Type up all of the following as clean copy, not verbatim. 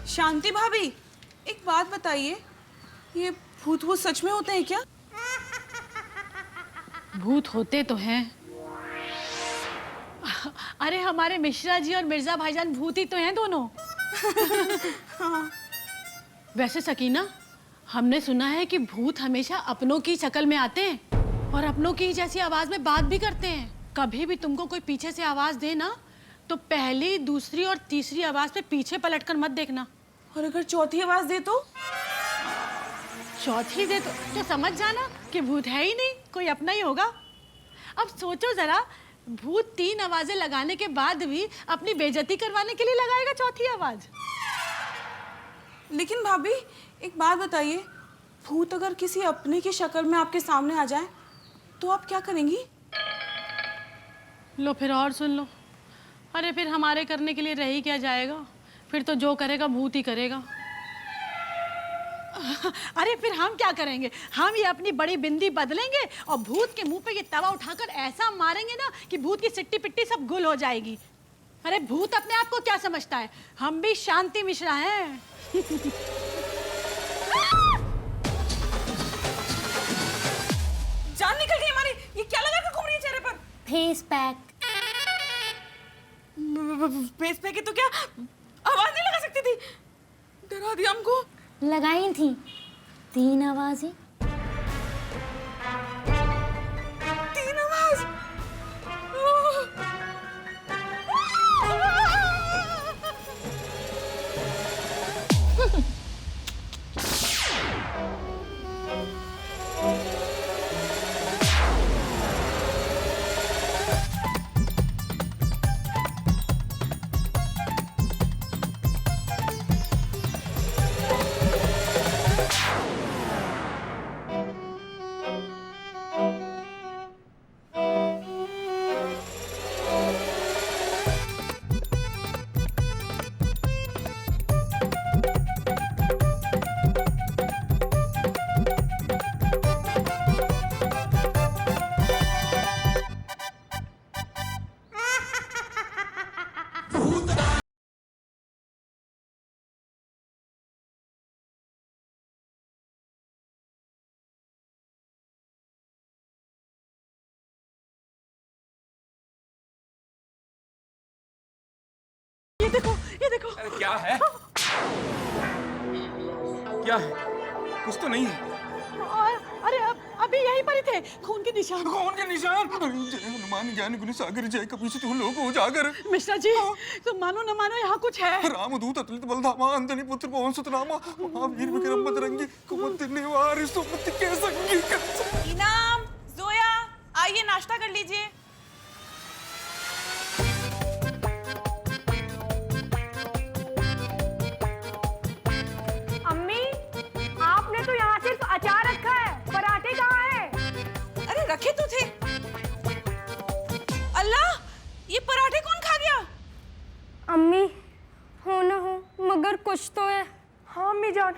शांति भाभी, एक बात बताइए, ये भूत वूत सच में होते हैं क्या? भूत होते तो हैं। अरे हमारे मिश्रा जी और मिर्जा भाईजान भूत ही तो हैं दोनों। हाँ। वैसे सकीना, हमने सुना है कि भूत हमेशा अपनों की शक्ल में आते हैं और अपनों की जैसी आवाज में बात भी करते हैं। कभी भी तुमको कोई पीछे से आवाज दे ना, तो पहली, दूसरी और तीसरी आवाज पे पीछे पलटकर मत देखना। और अगर चौथी आवाज दे तो? चौथी दे तो समझ जाना कि भूत है ही नहीं, कोई अपना ही होगा। अब सोचो जरा, भूत 3 आवाजें लगाने के बाद भी अपनी बेइज्जती करवाने के लिए लगाएगा चौथी आवाज। लेकिन भाभी, एक बात बताइए, भूत अगर किसी अपने की शक्ल में आपके सामने आ जाए तो आप क्या करेंगी? लो फिर और सुन लो। अरे फिर हमारे करने के लिए रह ही क्या जाएगा, फिर तो जो करेगा भूत ही करेगा। अरे फिर हम क्या करेंगे, हम ये अपनी बड़ी बिंदी बदलेंगे और भूत के मुंह पे ये तवा उठाकर ऐसा मारेंगे ना कि भूत की सिट्टी पिट्टी सब गुल हो जाएगी। अरे भूत अपने आप को क्या समझता है, हम भी शांति मिश्रा हैं। जान निकल गई हमारी। ये क्या लगा के घूम रही है चेहरे पर? Face pack. फेस पैक है तो क्या आवाज नहीं लगा सकती थी? डरा दिया हमको। लगाई थी 3 आवाजें। 3 आवाज। ये देखो, ये देखो। अरे क्या है? क्या है? कुछ तो नहीं है। अरे अभी यहीं पर ही थे, खून के निशान। कौन के निशान? जय हनुमान ज्ञान गुण सागर जय कपीश तू लोक उजागर। मिश्रा जी, तुम मानो न मानो यहाँ कुछ है। रामदूत अतुलित बलधामा अंजनी पुत्र पवन सुत नामा महावीर विक्रम बजरंगी कुमंत निवार सुमति के संगी कंस। इनाम, जोया, आइए नाश्ता कर लीजिए। अम्मी, आपने तो यहाँ सिर्फ अचार रखा है, पराठे कहाँ हैं? अरे रखे तो थे। अल्लाह, ये पराठे कौन खा गया? अम्मी, हो ना हो मगर कुछ तो है। हाँ अम्मी जान।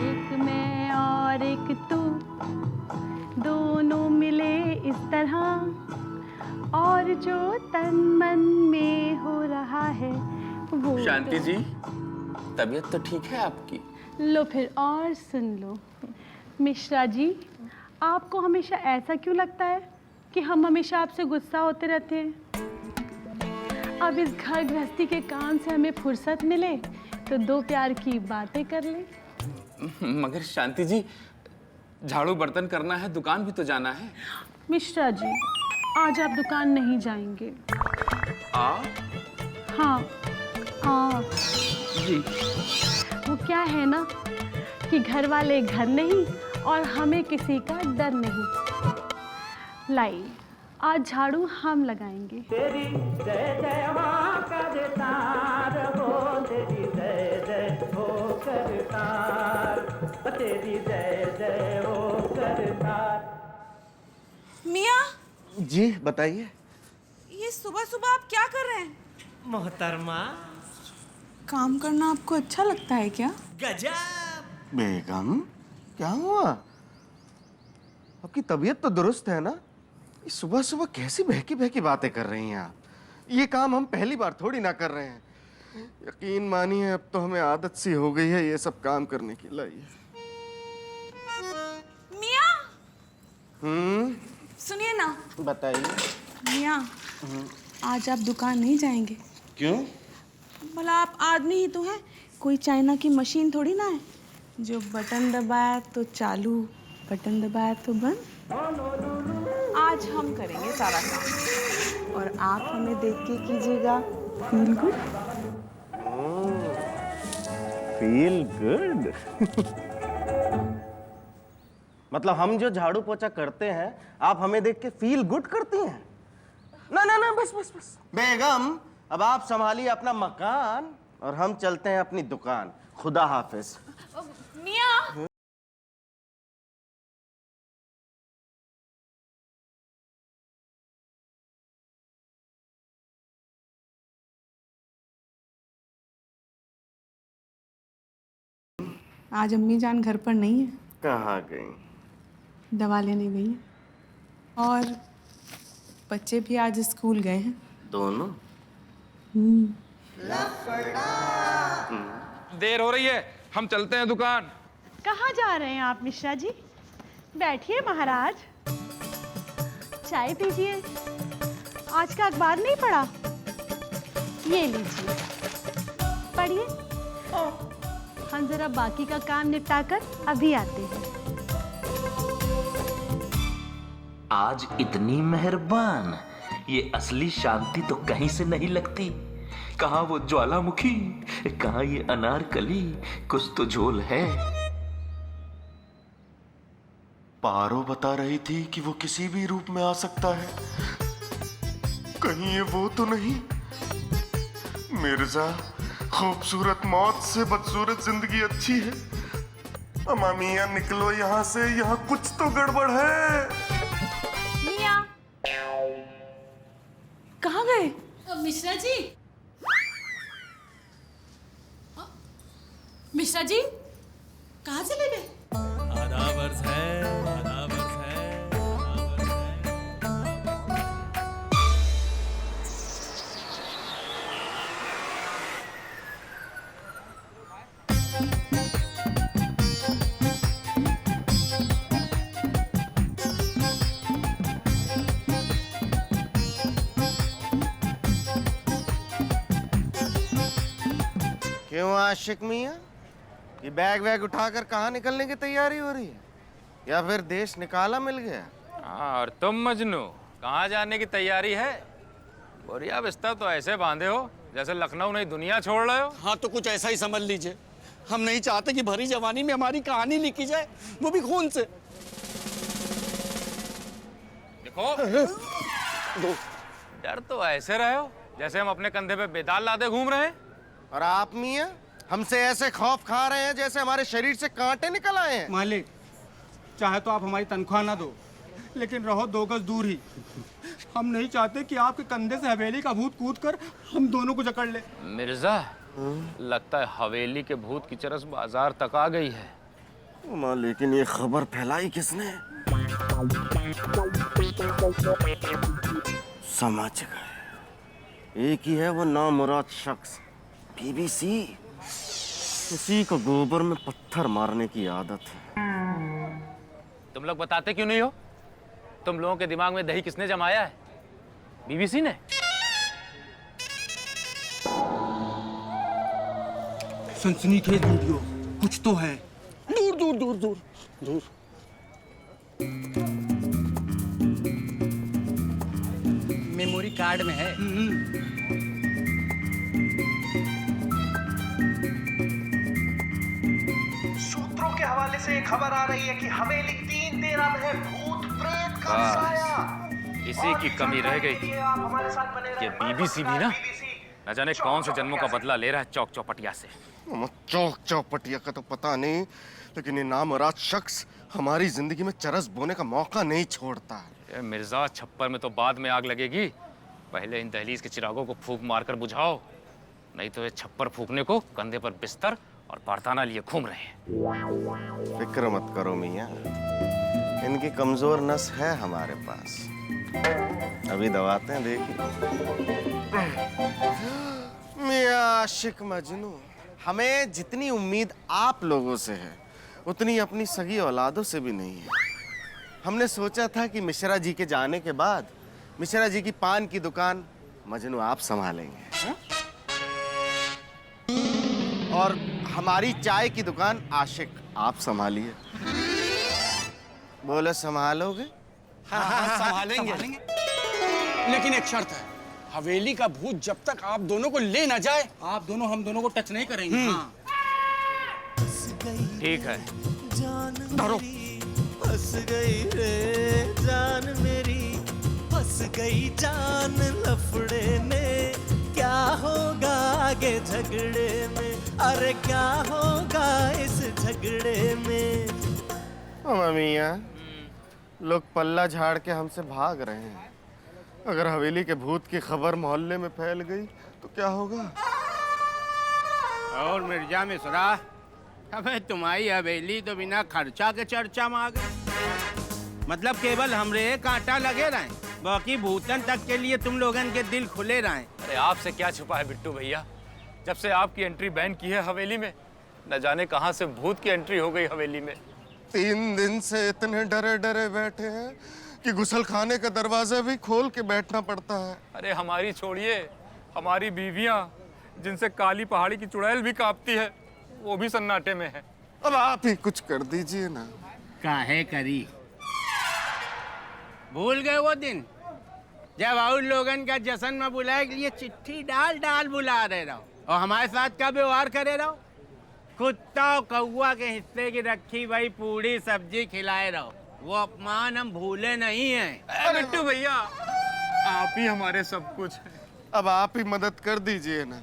एक मैं और एक तू, दोनों मिले इस तरह, और जो तन मन में हो रहा है वो। शांति जी, तबीयत तो ठीक है आपकी? लो फिर और सुन लो। मिश्रा जी, आपको हमेशा ऐसा क्यों लगता है कि हम हमेशा आपसे गुस्सा होते रहते हैं? अब इस घर गृहस्थी के काम से हमें फुर्सत मिले तो 2 प्यार की बातें कर लें। मगर शांति जी, झाड़ू बर्तन करना है, दुकान भी तो जाना है। मिश्रा जी, आज आप दुकान नहीं जाएंगे। हाँ, जी। वो क्या है ना कि घर वाले घर नहीं और हमें किसी का डर नहीं। लाई, आज झाड़ू हम लगाएंगे। तेरी जय जय मां का देतार हो, तेरी जय जय हो करतार, तेरी जय जय हो करतार। मियाँ, जी बताइए। ये सुबह सुबह आप क्या कर रहे हैं? मोहतरमा, काम करना आपको अच्छा लगता है क्या? गजब। बेगम, क्या हुआ? आपकी तबीयत तो दुरुस्त है ना? सुबह सुबह कैसी बहकी बहकी बातें कर रही हैं आप? ये काम हम पहली बार थोड़ी ना कर रहे हैं। यकीन मानिए अब तो हमें आदत सी हो गई है ये सब काम करने की। लाइए। मियाँ, हम्म, सुनिए ना। बताइए। मियाँ, आज आप दुकान नहीं जाएंगे? क्यों? भला आप आदमी ही तो हैं, कोई चाइना की मशीन थोड़ी ना है जो बटन दबाया तो चालू, बटन दबाया तो बंद। आज हम करेंगे सारा काम और आप हमें देख के कीजिएगा फील गुड। Feel good? मतलब हम जो झाड़ू पोछा करते हैं आप हमें देख के फील गुड करती हैं? ना ना ना, बस बस बस। बेगम, अब आप संभालिए अपना मकान और हम चलते हैं अपनी दुकान। खुदा हाफिज। मियाँ, आज अम्मी जान घर पर नहीं है, कहाँ गई? दवा लेने गई है। और बच्चे भी आज स्कूल गए हैं। दोनों? देर हो रही है, हम चलते हैं दुकान। कहाँ जा रहे हैं आप मिश्रा जी? बैठिए महाराज, चाय पीजिए। आज का अखबार नहीं पढ़ा? ये लीजिए, पढ़िए। हम जरा बाकी का काम निपटाकर अभी आते हैं। आज इतनी मेहरबान, ये असली शांति तो कहीं से नहीं लगती। कहाँ वो ज्वालामुखी, कहाँ ये अनारकली, कुछ तो झोल है। पारो बता रही थी कि वो किसी भी रूप में आ सकता है, कहीं ये वो तो नहीं? मिर्जा, खूबसूरत मौत से बदसूरत जिंदगी अच्छी है। अम्मा मियाँ निकलो यहाँ से, यहाँ कुछ तो गड़बड़ है। मियाँ, कहाँ गए? मिश्रा जी, मिश्रा जी कहाँ चले गए? आधा वर्ष है, आधा वर्ष है, आधा वर्ष है। क्यों आशिक मियाँ, ये बैग वैग उठाकर कहाँ निकलने की तैयारी हो रही है? या फिर देश निकाला मिल गया? हाँ, और तुम मजनू कहाँ जाने की तैयारी है? बोरिया बिस्तर तो ऐसे बांधे हो जैसे लखनऊ नहीं दुनिया छोड़ रहे हो। हाँ तो कुछ ऐसा ही समझ लीजिए। हम नहीं चाहते कि भरी जवानी में हमारी कहानी लिखी जाए, वो भी खून से। देखो, डर तो ऐसे रहे हो जैसे हम अपने कंधे पे बेदाल लादे घूम रहे हैं। और आप मियाँ हमसे ऐसे खौफ खा रहे हैं जैसे हमारे शरीर से कांटे निकल आए हैं। मालिक, चाहे तो आप हमारी तनख्वाह ना दो, लेकिन रहो 2 गज दूर ही। हम नहीं चाहते कि आपके कंधे से हवेली का भूत कूद कर हम दोनों को जकड़ ले। मिर्जा, लगता है हवेली के भूत की चरस बाजार तक आ गई है। माँ, लेकिन ये खबर फैलाई किसने? समझ गए, एक ही है वो नामुराद शख्स, बीबीसी। उसी को गोबर में पत्थर मारने की आदत है। तुम लोग बताते क्यों नहीं हो? तुम लोगों के दिमाग में दही किसने जमाया है? बीबीसी ने? सनसनीखेज वीडियो कुछ तो है। दूर दूर दूर दूर दूर। मेमोरी कार्ड में है। सूत्रों के हवाले से खबर आ रही है कि हवेली 313 में है भूत प्रेत का साया। इसी की कमी रह गई थी। ये बीबीसी भी ना, न जाने कौन से जन्मों का बदला ले रहा है चौक चौपटिया से। चौक चौपटिया का तो पता नहीं, लेकिन ये नामुराद शख्स हमारी जिंदगी में चरस बोने का मौका नहीं छोड़ता। ये मिर्जा, छप्पर में तो बाद में आग लगेगी, पहले इन दहलीज के चिरागों को फूंक मारकर बुझाओ, नहीं तो ये छप्पर फूकने को कंधे पर बिस्तर और बरताना लिए घूम रहे हैं। फिक्र मत करो मियाँ, इनकी कमजोर नस है हमारे पास, अभी दबाते हैं, देखिए। मियां आशिक मजनू, हमें जितनी उम्मीद आप लोगों से है उतनी अपनी सगी औलादों से भी नहीं है। हमने सोचा था कि मिश्रा जी के जाने के बाद मिश्रा जी की पान की दुकान मजनू आप संभालेंगे, और हमारी चाय की दुकान आशिक आप संभालिए। बोले संभालोगे? हाँ, संभालेंगे। लेकिन एक शर्त है, हवेली का भूत जब तक आप दोनों को ले ना जाए, आप दोनों हम दोनों को टच नहीं करेंगे। हाँ। ठीक है। धरो। फंस गई रे जान मेरी, फंस गई जान लफड़े में, क्या होगा आगे झगड़े में, अरे क्या होगा इस झगड़े में। मियां, लोग पल्ला झाड़ के हमसे भाग रहे हैं, अगर हवेली के भूत की खबर मोहल्ले में फैल गई तो क्या होगा? और मिर्जा मिश्रा, हमें तुम्हारी हवेली तो बिना खर्चा के चर्चा में आ गई। मतलब केवल हमरे कांटा लगे रहे, बाकी भूतन तक के लिए तुम लोगन के दिल खुले रहे। अरे आपसे क्या छुपा है बिट्टू भैया, जब से आपकी एंट्री बैन की है हवेली में, न जाने कहां से भूत की एंट्री हो गई हवेली में। 3 दिन से इतने डरे डरे बैठे हैं कि गुसल खाने का दरवाजा भी खोल के बैठना पड़ता है। अरे हमारी छोड़िए, हमारी बीवियां जिनसे काली पहाड़ी की चुड़ैल भी कांपती है, वो भी सन्नाटे में है। अब आप ही कुछ कर दीजिए ना। काहे करी? भूल गए वो दिन जब और लोगन का जश्न में बुलाए के लिए चिट्ठी डाल डाल बुला रहे रहो, और हमारे साथ क्या व्यवहार करे रहो? कुत्ता और कौआ के हिस्से की रखी भाई पूरी सब्जी खिलाए रहो, वो अपमान हम भूले नहीं हैं। बिट्टू भैया, आप ही हमारे सब कुछ हैं। अब आप ही मदद कर दीजिए ना।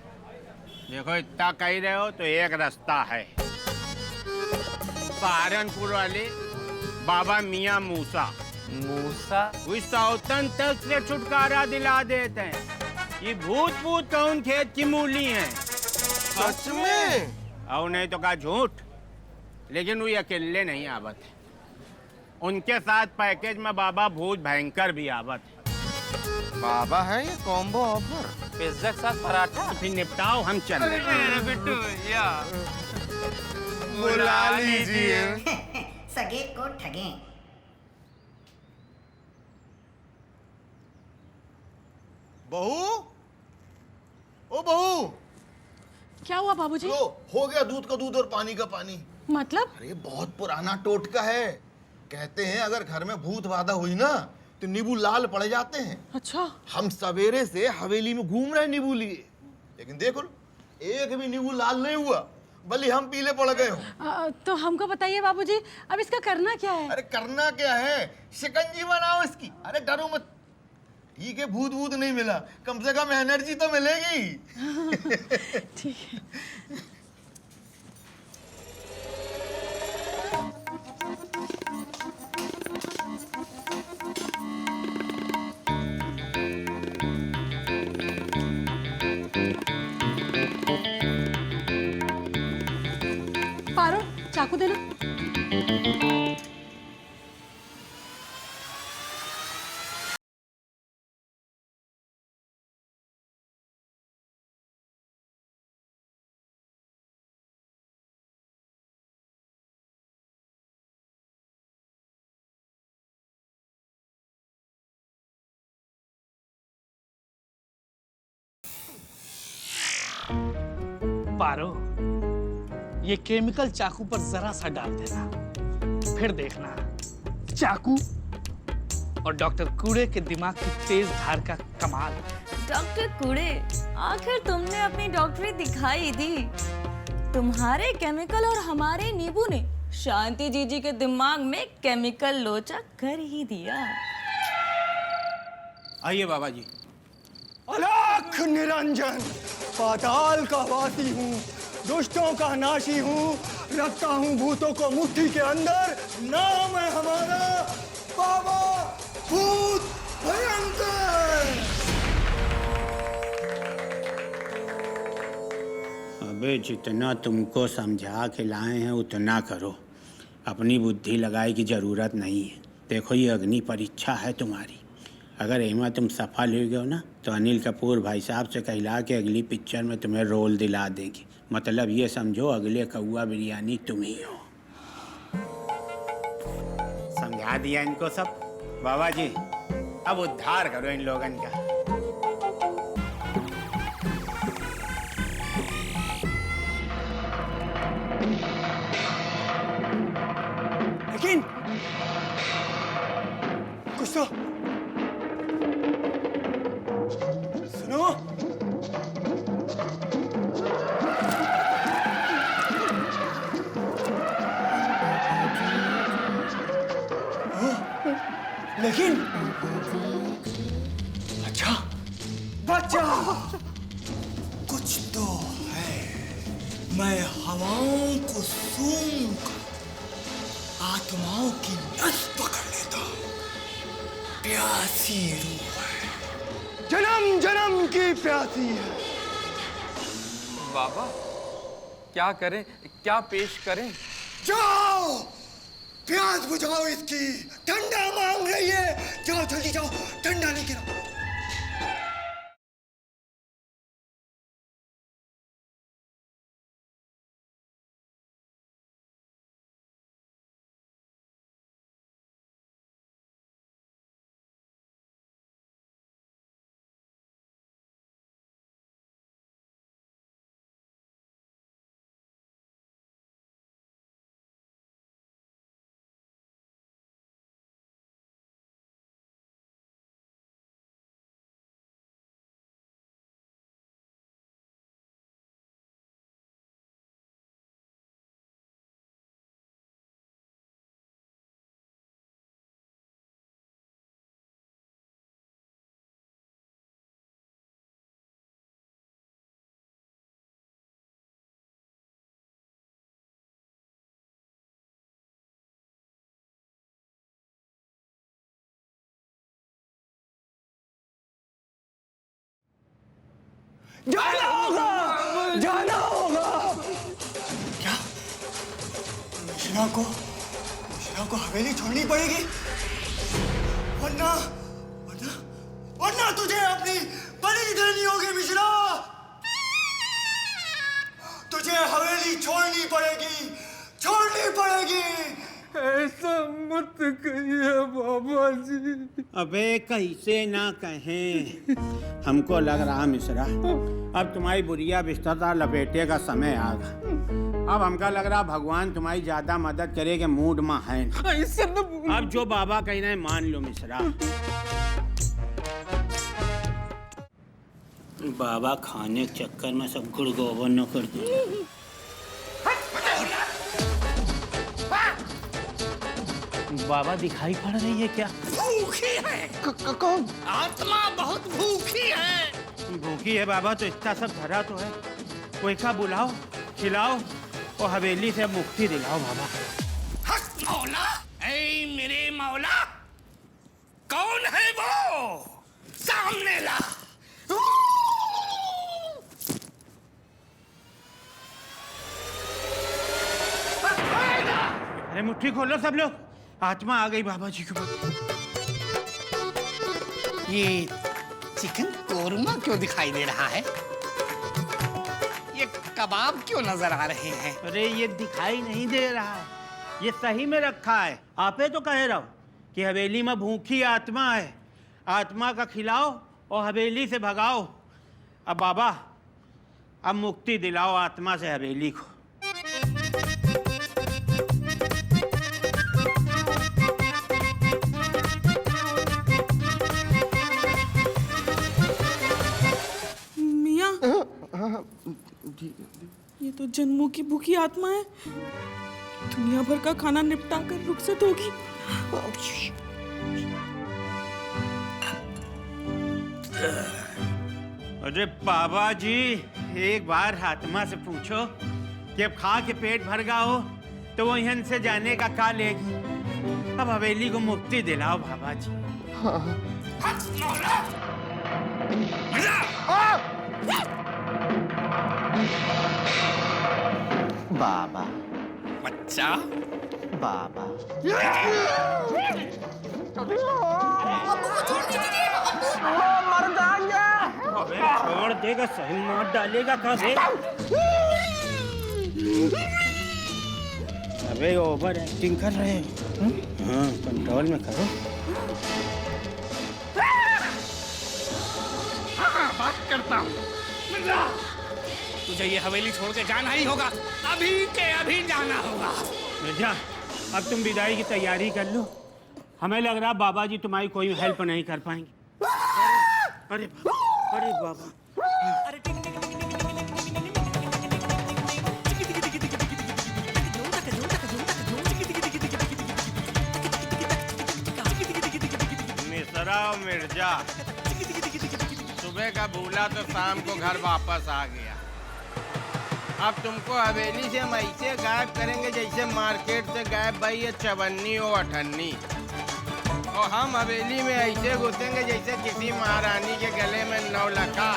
देखो इतना कह रहे हो तो एक रास्ता है, सहारनपुर वाले बाबा मियां मूसा उस सौतन तक से छुटकारा दिला देते हैं। ये भूत भूत कौन खेत की मूली है। सच में? और नहीं तो कहा झूठ। लेकिन वो अकेले नहीं आवत है, उनके साथ पैकेज में बाबा भूत भयंकर भी आवत है। बाबा है ये कॉम्बो ऑफर, पिज्जा के साथ पराठा। फिर निपटाओ, हम चल रहे हैं। बिट्टू भैया बुला लीजिए। सगे को ठगे। बहू, ओ बहू, क्या हुआ बाबूजी? लो, हो गया दूध का दूध और पानी का पानी। मतलब? अरे बहुत पुराना टोटका है, कहते हैं अगर घर में भूत बाधा हुई ना तो नींबू लाल पड़ जाते हैं। अच्छा। हम सवेरे से हवेली में घूम रहे नींबू लिए, लेकिन देखो एक भी नींबू लाल नहीं हुआ, बल्कि हम पीले पड़ गए हो। तो हमको बताइए बाबूजी, अब इसका करना क्या है? अरे करना क्या है, शिकंजी बनाओ इसकी। अरे डरो मत, ठीक है भूत भूत नहीं मिला, कम से कम एनर्जी तो मिलेगी। ठीक है। पारो, चाकू देना। पारो, ये केमिकल चाकू पर जरा सा डाल देना, फिर देखना चाकू और डॉक्टर कूड़े के दिमाग की तेज धार का कमाल। डॉक्टर कूड़े, आखिर तुमने अपनी डॉक्टरी दिखाई दी। तुम्हारे केमिकल और हमारे नींबू ने शांति जीजी के दिमाग में केमिकल लोचा कर ही दिया। आइए बाबा जी। अलख निरंजन, पाताल का वासी हूँ, दुष्टों का नाशी हूँ, रखता हूँ भूतों को मुट्ठी के अंदर। नाम है हमारा बाबा भूत भयंकर। अबे जितना तुमको समझा के लाए हैं उतना करो, अपनी बुद्धि लगाए की जरूरत नहीं है। देखो ये अग्नि परीक्षा है तुम्हारी। अगर एमा तुम सफल हो गए हो ना तो अनिल कपूर भाई साहब से कहला के अगली पिक्चर में तुम्हें रोल दिला देगी। मतलब ये समझो अगले कौआ बिरयानी तुम ही हो। समझा दिया इनको सब। बाबा जी अब उद्धार करो इन लोगन का। लेकिन कुछ तो सुनो। लेकिन अच्छा बच्चा कुछ तो है। मैं हवाओं को सूंघ आत्माओं की नस पकड़ लेता। प्यासी रूह है, जन्म जन्म की प्यासी है। बाबा क्या करें, क्या पेश करें? जाओ प्यास बुझाओ इसकी। ठंडा मांग रही है, जाओ जल्दी जाओ ठंडा लेके आओ। जाना होगा, जाना होगा। क्या मिश्रा को हवेली छोड़नी पड़ेगी? वरना वरना वरना तुझे अपनी बलि देनी होगी मिश्रा। तुझे हवेली छोड़नी पड़ेगी, छोड़नी पड़ेगी। ऐसा मत कहिए बाबा जी। अबे कैसे ना कहें। हमको लग रहा मिश्रा अब तुम्हारी बुढ़िया बिस्तर लपेटे का समय आ गया। अब हमका लग रहा भगवान तुम्हारी ज्यादा मदद करे के मूड में है। अब जो बाबा कह रहे हैं मान लो मिश्रा। बाबा खाने के चक्कर में सब गुड़ गोबर न कर दे। बाबा दिखाई पड़ रही है क्या? भूखी है। कौन? आत्मा बहुत भूखी है। भूखी है बाबा तो इतना सब धरा तो है। कोई का बुलाओ, खिलाओ और हवेली से मुक्ति दिलाओ बाबा। हक मौला, ऐ मेरे मौला, कौन है वो? सामने ला। अरे मुट्ठी खोलो सब लोग, आत्मा आ गई बाबा जी के पास। ये चिकन कोरमा क्यों दिखाई दे रहा है? ये कबाब क्यों नजर आ रहे हैं? अरे ये दिखाई नहीं दे रहा है, ये सही में रखा है। आपे तो कह रहा हो कि हवेली में भूखी आत्मा है, आत्मा का खिलाओ और हवेली से भगाओ। अब बाबा अब मुक्ति दिलाओ आत्मा से हवेली को। ये तो जन्मों की भूखी आत्मा है, दुनिया भर का खाना निपटा कर रुखसत होगी। अरे बाबा जी एक बार आत्मा से पूछो कि अब खा के पेट भर गया हो तो वो यहाँ से जाने का का लेगी। अब हवेली को मुक्ति दिलाओ बाबा जी। बाबा बच्चा बाबा मर जाएंगे। अबे छोड़ देगा, सही मार डालेगा कभी। अबे ओवर एक्टिंग कर रहे हो। हाँ, कंट्रोल में करो। हाँ, बात करता हूँ। तुझे ये हवेली छोड़ के जाना ही होगा, अभी के अभी जाना होगा। मिर्जा, अब तुम विदाई की तैयारी कर लो। हमें लग रहा बाबा जी तुम्हारी कोई हेल्प नहीं कर पाएंगे। अरे अरे बाबा, मिश्रा और मिर्जा, सुबह का भूला तो शाम को घर वापस आ गया। अब तुमको हवेली से हम ऐसे गायब करेंगे जैसे मार्केट से गायब भाई ये चवन्नी और अठन्नी। और हम हवेली में ऐसे घुसेंगे जैसे किसी महारानी के गले में 9 लखा